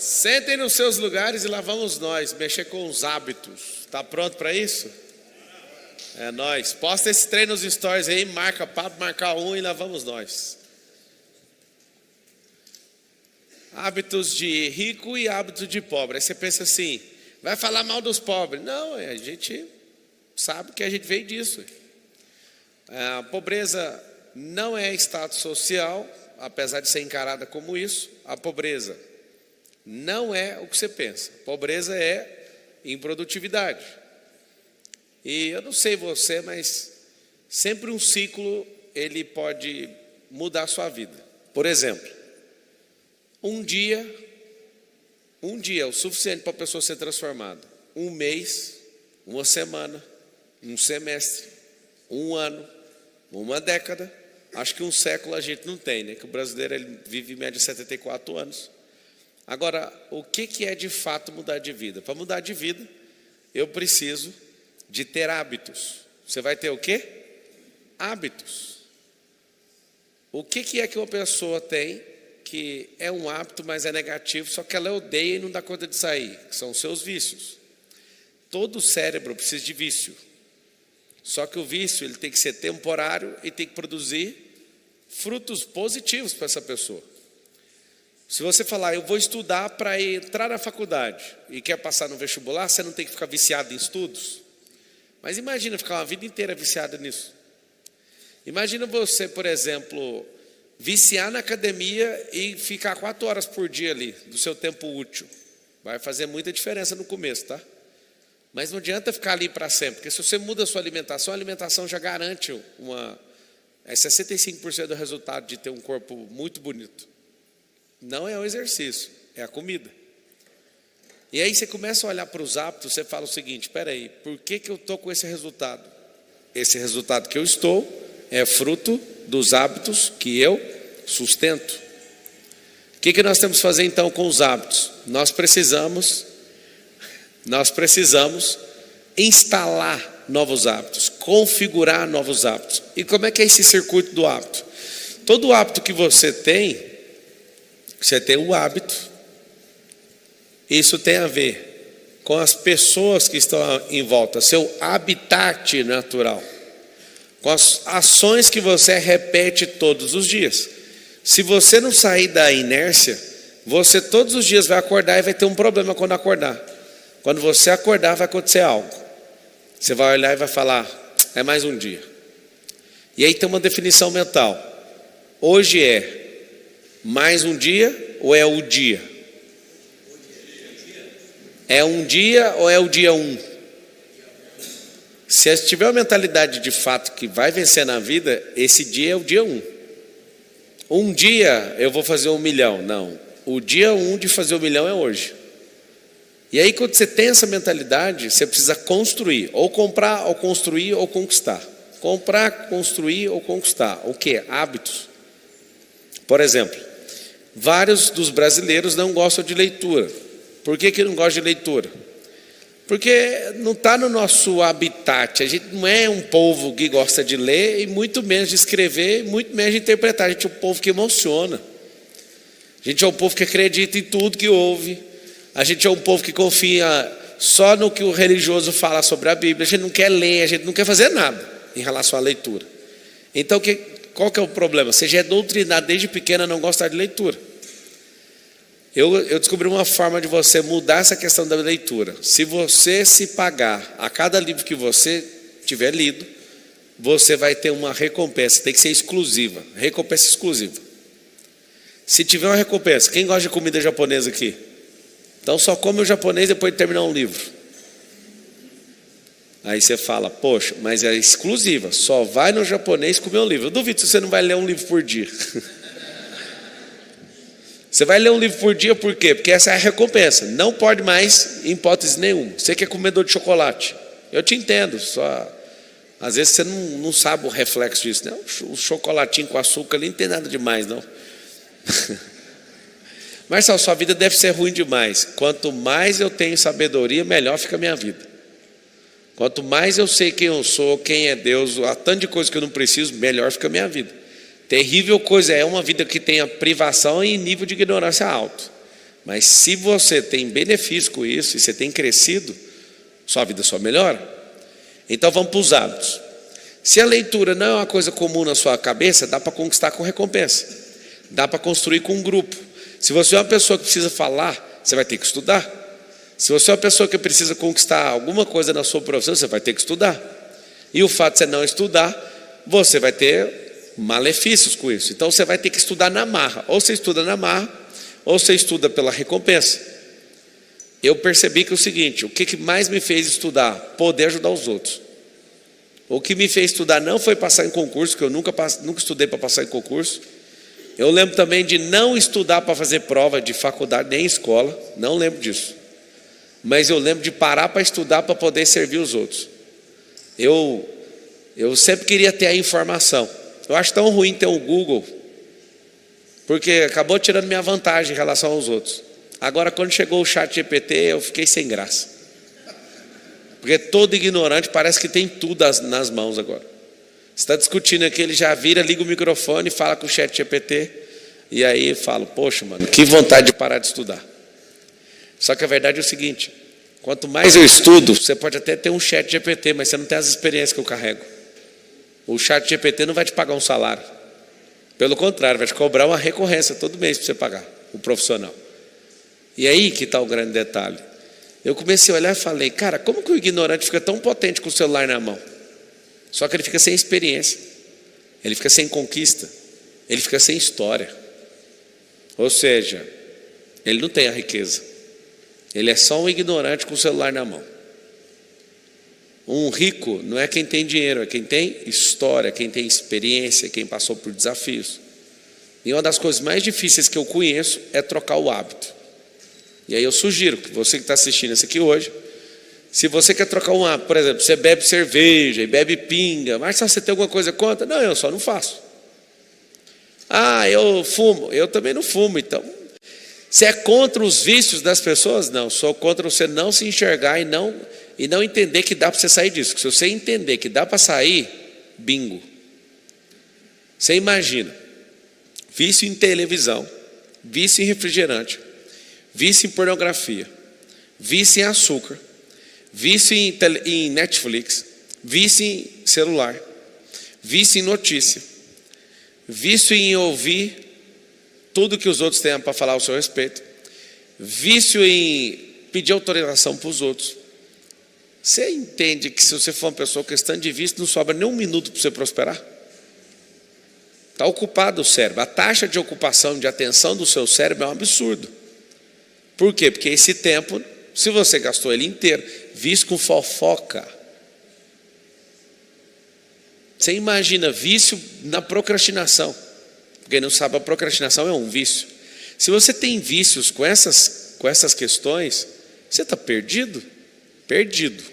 Sentem nos seus lugares e lá vamos nós mexer com os hábitos. Está pronto para isso? É nóis. Posta esse treino nos stories aí, marca Pablo, marcar um e lá vamos nós. Hábitos de rico e hábitos de pobre. Aí você pensa assim, vai falar mal dos pobres. Não, a gente sabe que a gente veio disso. A pobreza não é status social, apesar de ser encarada como isso. A pobreza não é o que você pensa. Pobreza é improdutividade. E eu não sei você, mas sempre um ciclo ele pode mudar a sua vida. Por exemplo, um dia é o suficiente para a pessoa ser transformada. Um mês, uma semana, um semestre, um ano, uma década. Acho que um século a gente não tem, né? Que o brasileiro ele vive em média 74 anos. Agora, o que é de fato mudar de vida? Para mudar de vida, eu preciso de ter hábitos. Você vai ter o quê? Hábitos. O que é que uma pessoa tem que é um hábito, mas é negativo, só que ela odeia e não dá conta de sair? Que são os seus vícios. Todo cérebro precisa de vício. Só que o vício ele tem que ser temporário e tem que produzir frutos positivos para essa pessoa. Se você falar, eu vou estudar para entrar na faculdade e quer passar no vestibular, você não tem que ficar viciado em estudos. Mas imagina ficar uma vida inteira viciado nisso. Imagina você, por exemplo, viciar na academia e ficar 4 horas por dia ali, do seu tempo útil. Vai fazer muita diferença no começo, tá? Mas não adianta ficar ali para sempre, porque se você muda a sua alimentação, a alimentação já garante 65% do resultado de ter um corpo muito bonito. Não é o exercício, é a comida. E aí você começa a olhar para os hábitos, você fala o seguinte, espera aí, por que eu estou com esse resultado? Esse resultado que eu estou é fruto dos hábitos que eu sustento. O que nós temos que fazer então com os hábitos? Nós precisamos instalar novos hábitos, configurar novos hábitos. E como é que é esse circuito do hábito? Todo hábito que você tem o hábito. Isso tem a ver com as pessoas que estão em volta, seu habitat natural, com as ações que você repete todos os dias. Se você não sair da inércia, você todos os dias vai acordar e vai ter um problema quando acordar. Quando você acordar, vai acontecer algo. Você vai olhar e vai falar, é mais um dia. E aí tem uma definição mental. Hoje é mais um dia ou é o dia? É um dia ou é o dia 1? Se você tiver uma mentalidade de fato que vai vencer na vida, esse dia é o dia 1. Um dia eu vou fazer 1 milhão. Não, o dia 1 de fazer 1 milhão é hoje. E aí quando você tem essa mentalidade, você precisa construir, ou comprar, ou construir, ou conquistar. Comprar, construir ou conquistar. O que? Hábitos. Por exemplo, vários dos brasileiros não gostam de leitura. Por que não gostam de leitura? Porque não está no nosso habitat. A gente não é um povo que gosta de ler, e muito menos de escrever, e muito menos de interpretar. A gente é um povo que emociona. A gente é um povo que acredita em tudo que ouve. A gente é um povo que confia só no que o religioso fala sobre a Bíblia. A gente não quer ler, a gente não quer fazer nada em relação à leitura. Então, qual que é o problema? Você já é doutrinado desde pequeno a não gostar de leitura. Eu descobri uma forma de você mudar essa questão da leitura. Se você se pagar a cada livro que você tiver lido, você vai ter uma recompensa. Tem que ser exclusiva, recompensa exclusiva. Se tiver uma recompensa, quem gosta de comida japonesa aqui? Então só come o japonês depois de terminar um livro. Aí você fala, poxa, mas é exclusiva, só vai no japonês comer um livro. Eu duvido se você não vai ler um livro por dia. Você vai ler um livro por dia por quê? Porque essa é a recompensa. Não pode mais, em hipótese nenhuma. Você que é comedor de chocolate, eu te entendo, só às vezes você não sabe o reflexo disso, né? O chocolatinho com açúcar ali não tem nada demais, não. Marcelo, sua vida deve ser ruim demais. Quanto mais eu tenho sabedoria, melhor fica a minha vida. Quanto mais eu sei quem eu sou, quem é Deus, há tanto de coisa que eu não preciso, melhor fica a minha vida. Terrível coisa é uma vida que tenha privação e nível de ignorância alto. Mas se você tem benefício com isso, e você tem crescido, sua vida só melhora. Então vamos para os hábitos. Se a leitura não é uma coisa comum na sua cabeça, dá para conquistar com recompensa. Dá para construir com um grupo. Se você é uma pessoa que precisa falar, você vai ter que estudar. Se você é uma pessoa que precisa conquistar alguma coisa na sua profissão, você vai ter que estudar. E o fato de você não estudar, você vai ter malefícios com isso. Então você vai ter que estudar na marra. Ou você estuda na marra, ou você estuda pela recompensa. Eu percebi que é o seguinte: o que mais me fez estudar? Poder ajudar os outros. O que me fez estudar não foi passar em concurso, que eu nunca estudei para passar em concurso. Eu lembro também de não estudar para fazer prova de faculdade, nem escola. Não lembro disso. Mas eu lembro de parar para estudar para poder servir os outros. Eu sempre queria ter a informação. Eu acho tão ruim ter um Google, porque acabou tirando minha vantagem em relação aos outros. Agora, quando chegou o ChatGPT, eu fiquei sem graça. Porque todo ignorante parece que tem tudo nas mãos agora. Você está discutindo aqui, ele já vira, liga o microfone, fala com o ChatGPT. E aí eu falo, poxa, mano, que vontade de parar de estudar. Só que a verdade é o seguinte: quanto mais eu estudo, você pode até ter um ChatGPT, mas você não tem as experiências que eu carrego. O ChatGPT não vai te pagar um salário. Pelo contrário, vai te cobrar uma recorrência todo mês para você pagar, o profissional. E aí que está o grande detalhe. Eu comecei a olhar e falei, cara, como que o ignorante fica tão potente com o celular na mão? Só que ele fica sem experiência, ele fica sem conquista, ele fica sem história. Ou seja, ele não tem a riqueza. Ele é só um ignorante com o celular na mão. Um rico não é quem tem dinheiro, é quem tem história, quem tem experiência, quem passou por desafios. E uma das coisas mais difíceis que eu conheço é trocar o hábito. E aí eu sugiro que você que está assistindo isso aqui hoje, se você quer trocar um hábito, por exemplo, você bebe cerveja e bebe pinga, mas se você tem alguma coisa contra? Não, eu só não faço. Ah, eu fumo, eu também não fumo. Então, você é contra os vícios das pessoas? Não, sou contra você não se enxergar e não entender que dá para você sair disso. Se você entender que dá para sair, bingo. Você imagina, vício em televisão, vício em refrigerante, vício em pornografia, vício em açúcar, vício em Netflix, vício em celular, vício em notícia, vício em ouvir tudo que os outros têm para falar ao seu respeito, vício em pedir autorização para os outros. Você entende que se você for uma pessoa questão de vício, não sobra nem um minuto para você prosperar? Está ocupado o cérebro. A taxa de ocupação de atenção do seu cérebro é um absurdo. Por quê? Porque esse tempo, se você gastou ele inteiro, vício com fofoca. Você imagina vício na procrastinação. Quem não sabe, a procrastinação é um vício. Se você tem vícios com essas questões, você está perdido. Perdido.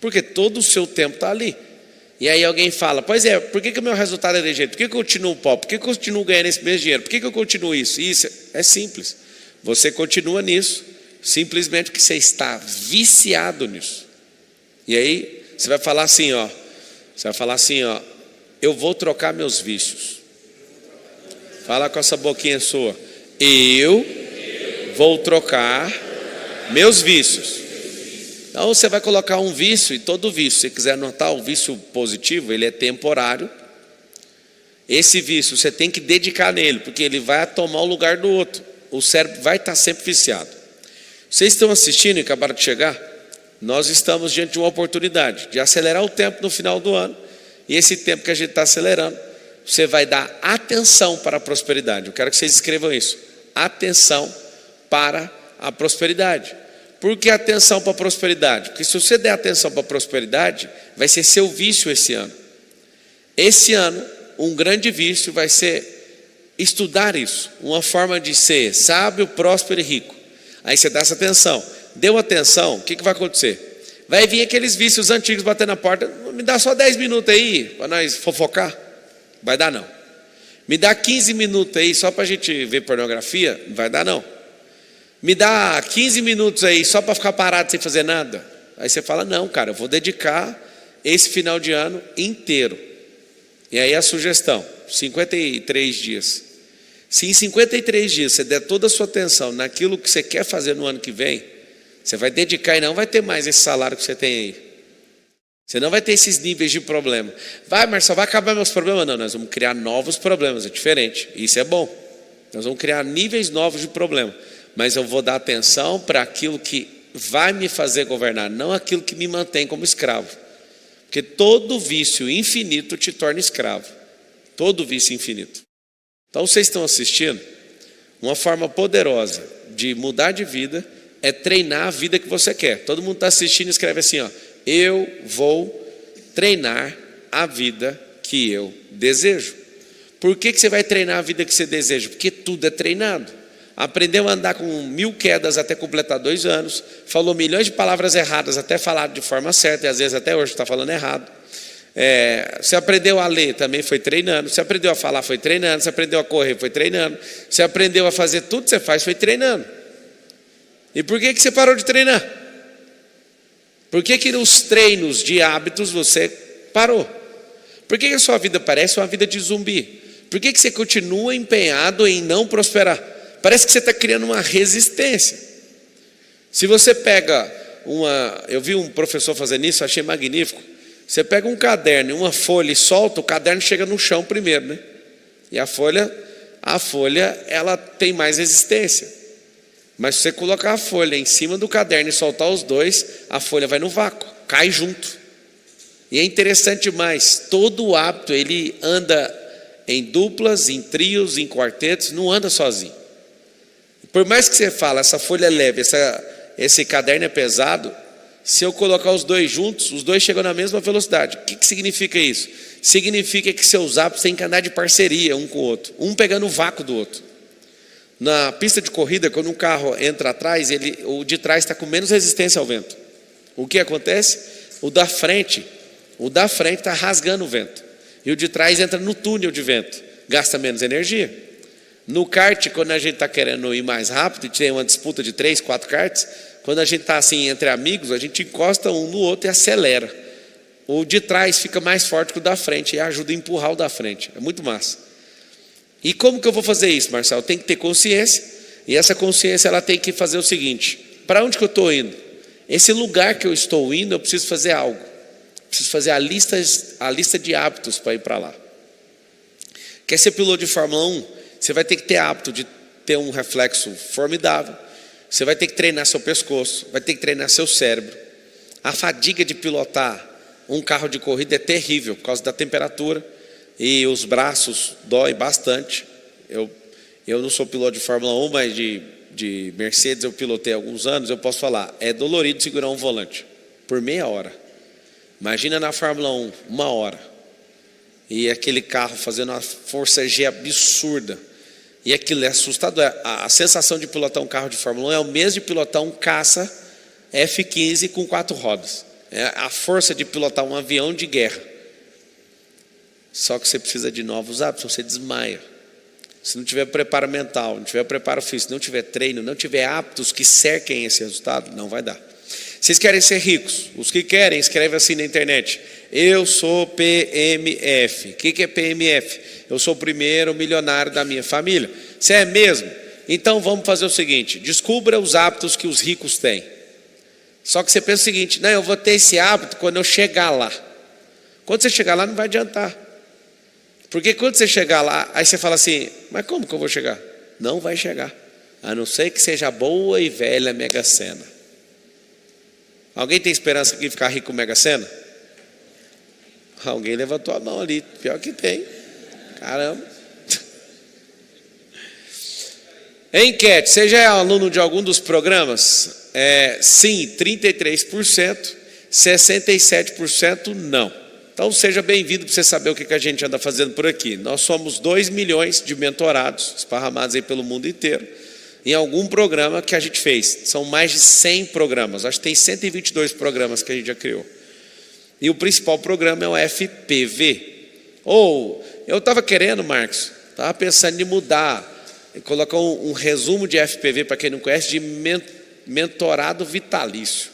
Porque todo o seu tempo está ali. E aí alguém fala, pois é, por que o meu resultado é desse jeito? Por que eu continuo pobre? Por que eu continuo ganhando esse mesmo dinheiro? Por que eu continuo isso? Isso é simples. Você continua nisso, simplesmente porque você está viciado nisso. E aí você vai falar assim, ó. Você vai falar assim, ó. Eu vou trocar meus vícios. Fala com essa boquinha sua. Eu vou trocar meus vícios. Então você vai colocar um vício, e todo vício, se você quiser anotar o vício positivo, ele é temporário. Esse vício você tem que dedicar nele, porque ele vai tomar o lugar do outro. O cérebro vai estar sempre viciado. Vocês estão assistindo e acabaram de chegar? Nós estamos diante de uma oportunidade de acelerar o tempo no final do ano. E esse tempo que a gente está acelerando, você vai dar atenção para a prosperidade. Eu quero que vocês escrevam isso. Atenção para a prosperidade. Por que atenção para a prosperidade? Porque se você der atenção para a prosperidade, vai ser seu vício esse ano. Esse ano, um grande vício vai ser estudar isso. Uma forma de ser sábio, próspero e rico. Aí você dá essa atenção. Deu atenção, o que vai acontecer? Vai vir aqueles vícios antigos bater na porta. Me dá só 10 minutos aí para nós fofocar. Vai dar não. Me dá 15 minutos aí só para a gente ver pornografia. Vai dar não. Me dá 15 minutos aí só para ficar parado sem fazer nada. Aí você fala, não, cara, eu vou dedicar esse final de ano inteiro. E aí a sugestão, 53 dias. Se em 53 dias você der toda a sua atenção naquilo que você quer fazer no ano que vem, você vai dedicar e não vai ter mais esse salário que você tem aí. Você não vai ter esses níveis de problema. Vai, Marcelo, vai acabar meus problemas? Não, nós vamos criar novos problemas, é diferente. Isso é bom. Nós vamos criar níveis novos de problema. Mas eu vou dar atenção para aquilo que vai me fazer governar, não aquilo que me mantém como escravo. Porque todo vício infinito te torna escravo. Todo vício infinito. Então vocês estão assistindo, uma forma poderosa de mudar de vida é treinar a vida que você quer. Todo mundo está assistindo e escreve assim, ó, eu vou treinar a vida que eu desejo. Por que você vai treinar a vida que você deseja? Porque tudo é treinado. Aprendeu a andar com 1000 quedas até completar 2 anos, falou milhões de palavras erradas até falar de forma certa, e às vezes até hoje está falando errado. Você aprendeu a ler, também foi treinando. Você aprendeu a falar, foi treinando. Você aprendeu a correr, foi treinando. Você aprendeu a fazer tudo que você faz, foi treinando. E por que você parou de treinar? Por que nos treinos de hábitos você parou? Por que a sua vida parece uma vida de zumbi? Por que você continua empenhado em não prosperar? Parece que você está criando uma resistência. Se você pega eu vi um professor fazendo isso, achei magnífico. Você pega um caderno e uma folha e solta, o caderno chega no chão primeiro, né? E a folha, ela tem mais resistência. Mas se você colocar a folha em cima do caderno e soltar os dois, a folha vai no vácuo, cai junto. E é interessante demais, todo hábito ele anda em duplas, em trios, em quartetos, não anda sozinho. Por mais que você fale, essa folha é leve, esse caderno é pesado, se eu colocar os dois juntos, os dois chegam na mesma velocidade. O que significa isso? Significa que seus hábitos têm que andar de parceria um com o outro, um pegando o vácuo do outro. Na pista de corrida, quando um carro entra atrás, o de trás está com menos resistência ao vento. O que acontece? O da frente está rasgando o vento. E o de trás entra no túnel de vento, gasta menos energia. No kart, quando a gente está querendo ir mais rápido, e tem uma disputa de 3, 4 karts, quando a gente está assim entre amigos, a gente encosta um no outro e acelera. O de trás fica mais forte que o da frente e ajuda a empurrar o da frente. É muito massa. E como que eu vou fazer isso, Marcelo? Tem que ter consciência. E essa consciência ela tem que fazer o seguinte: para onde que eu estou indo? Esse lugar que eu estou indo, eu preciso fazer algo. Preciso fazer a lista de hábitos para ir para lá. Quer ser piloto de Fórmula 1? Você vai ter que ter hábito de ter um reflexo formidável. Você vai ter que treinar seu pescoço, vai ter que treinar seu cérebro. A fadiga de pilotar um carro de corrida é terrível por causa da temperatura e os braços doem bastante. Eu não sou piloto de Fórmula 1, mas de Mercedes eu pilotei há alguns anos. Eu posso falar, é dolorido segurar um volante por meia hora. Imagina na Fórmula 1, 1 hora. E aquele carro fazendo uma força G absurda. E aquilo é assustador. A sensação de pilotar um carro de Fórmula 1 é o mesmo de pilotar um caça F-15 com 4 rodas. É a força de pilotar um avião de guerra. Só que você precisa de novos hábitos, você desmaia. Se não tiver preparo mental, não tiver preparo físico, não tiver treino, não tiver hábitos que cerquem esse resultado, não vai dar. Vocês querem ser ricos? Os que querem, escreve assim na internet: eu sou PMF. O que é PMF? Eu sou o primeiro milionário da minha família. Você é mesmo? Então vamos fazer o seguinte: descubra os hábitos que os ricos têm. Só que você pensa o seguinte: não, eu vou ter esse hábito quando eu chegar lá. Quando você chegar lá não vai adiantar. Porque quando você chegar lá, aí você fala assim: mas como que eu vou chegar? Não vai chegar, a não ser que seja boa e velha Mega Sena. Alguém tem esperança de ficar rico com Mega Sena? Alguém levantou a mão ali. Pior que tem. Caramba. Enquete: você já é aluno de algum dos programas? Sim, 33%. 67% não. Então seja bem-vindo para você saber o que a gente anda fazendo por aqui. Nós somos 2 milhões de mentorados esparramados aí pelo mundo inteiro em algum programa que a gente fez. São mais de 100 programas. Acho que tem 122 programas que a gente já criou. E o principal programa é o FPV. Eu estava querendo, Marcos, estava pensando em mudar, colocar um resumo de FPV, para quem não conhece, de mentorado vitalício.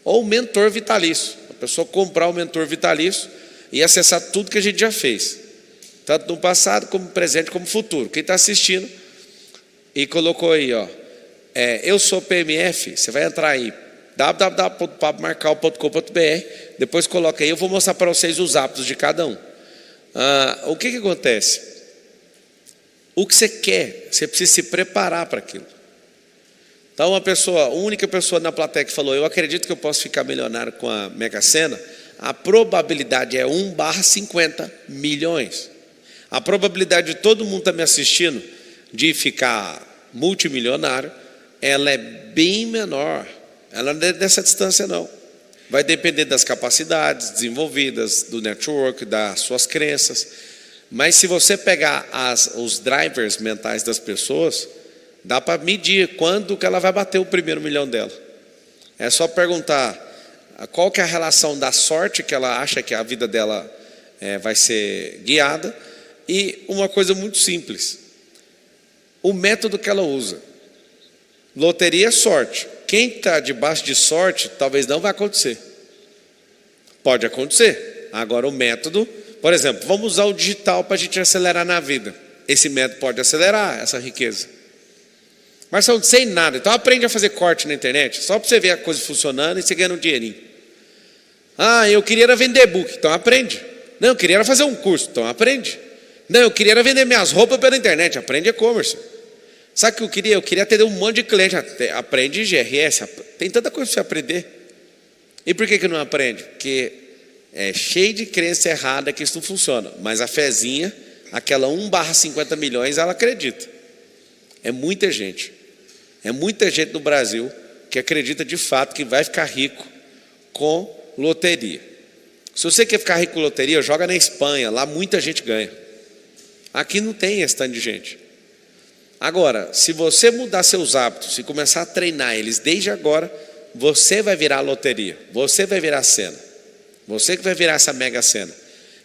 Ou mentor vitalício. A pessoa comprar o mentor vitalício e acessar tudo que a gente já fez. tanto no passado, como presente, como futuro. Quem está assistindo e colocou aí, ó, eu sou PMF, você vai entrar aí, www.pablomarcal.com.br, depois coloca aí, eu vou mostrar para vocês os hábitos de cada um. O que acontece? O que você quer, você precisa se preparar para aquilo. Então a única pessoa na plateia que falou, eu acredito que eu posso ficar milionário com a Mega Sena, a probabilidade é 1/50 milhões. A probabilidade de todo mundo estar me assistindo de ficar multimilionário, ela é bem menor. Ela não é dessa distância não. Vai depender das capacidades desenvolvidas, do network, das suas crenças. Mas se você pegar os drivers mentais das pessoas, dá para medir quando que ela vai bater o primeiro milhão dela. É só perguntar qual que é a relação da sorte que ela acha que a vida dela vai ser guiada. E uma coisa muito simples, o método que ela usa. Loteria é sorte. Quem está debaixo de sorte, talvez não vai acontecer. Pode acontecer. Agora o método, por exemplo, vamos usar o digital para a gente acelerar na vida. Esse método pode acelerar essa riqueza. Mas são sem nada. Então aprende a fazer corte na internet, só para você ver a coisa funcionando e você ganhando um dinheirinho. Eu queria era vender book, então aprende. Não, eu queria era fazer um curso, então aprende. Não, eu queria era vender minhas roupas pela internet, aprende e-commerce. Sabe o que eu queria? Eu queria atender um monte de cliente. Aprende GRS, tem tanta coisa para você aprender. E por que não aprende? Porque é cheio de crença errada que isso não funciona. Mas a fezinha, aquela 1/50 milhões, ela acredita. É muita gente no Brasil que acredita de fato que vai ficar rico com loteria. Se você quer ficar rico com loteria, joga na Espanha, lá muita gente ganha. Aqui não tem esse tanto de gente. Agora, se você mudar seus hábitos e começar a treinar eles desde agora, você vai virar a loteria, você vai virar a Sena, você que vai virar essa Mega Sena.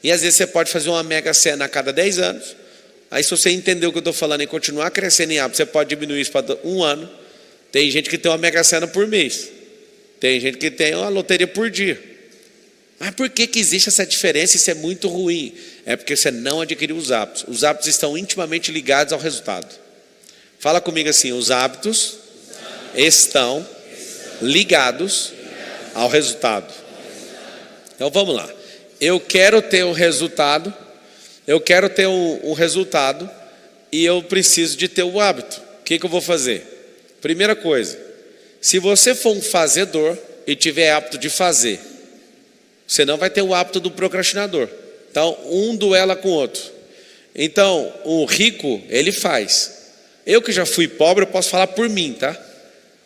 E às vezes você pode fazer uma Mega Sena a cada 10 anos, aí se você entender o que eu estou falando e continuar crescendo em hábito, você pode diminuir isso para 1 ano. Tem gente que tem uma Mega Sena por mês, tem gente que tem uma loteria por dia. Mas por que existe essa diferença? Isso é muito ruim. É porque você não adquiriu os hábitos. Os hábitos estão intimamente ligados ao resultado. Fala comigo assim, os hábitos estão ligados ao resultado. Então vamos lá. Eu quero ter um resultado, e eu preciso de ter o hábito. O que eu vou fazer? Primeira coisa, se você for um fazedor e tiver hábito de fazer, você não vai ter o hábito do procrastinador. Então, um duela com o outro. Então, o rico, ele faz. Eu que já fui pobre, eu posso falar por mim, tá?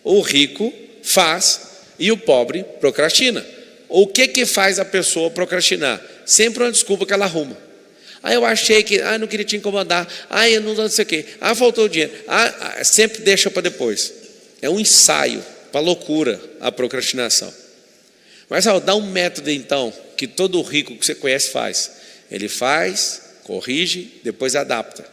O rico faz e o pobre procrastina. O que faz a pessoa procrastinar? Sempre uma desculpa que ela arruma. Eu achei que, não queria te incomodar. Eu não sei o quê. Faltou dinheiro. Sempre deixa para depois. É um ensaio para loucura a procrastinação. Mas dá um método então, que todo rico que você conhece faz. Ele faz, corrige, depois adapta.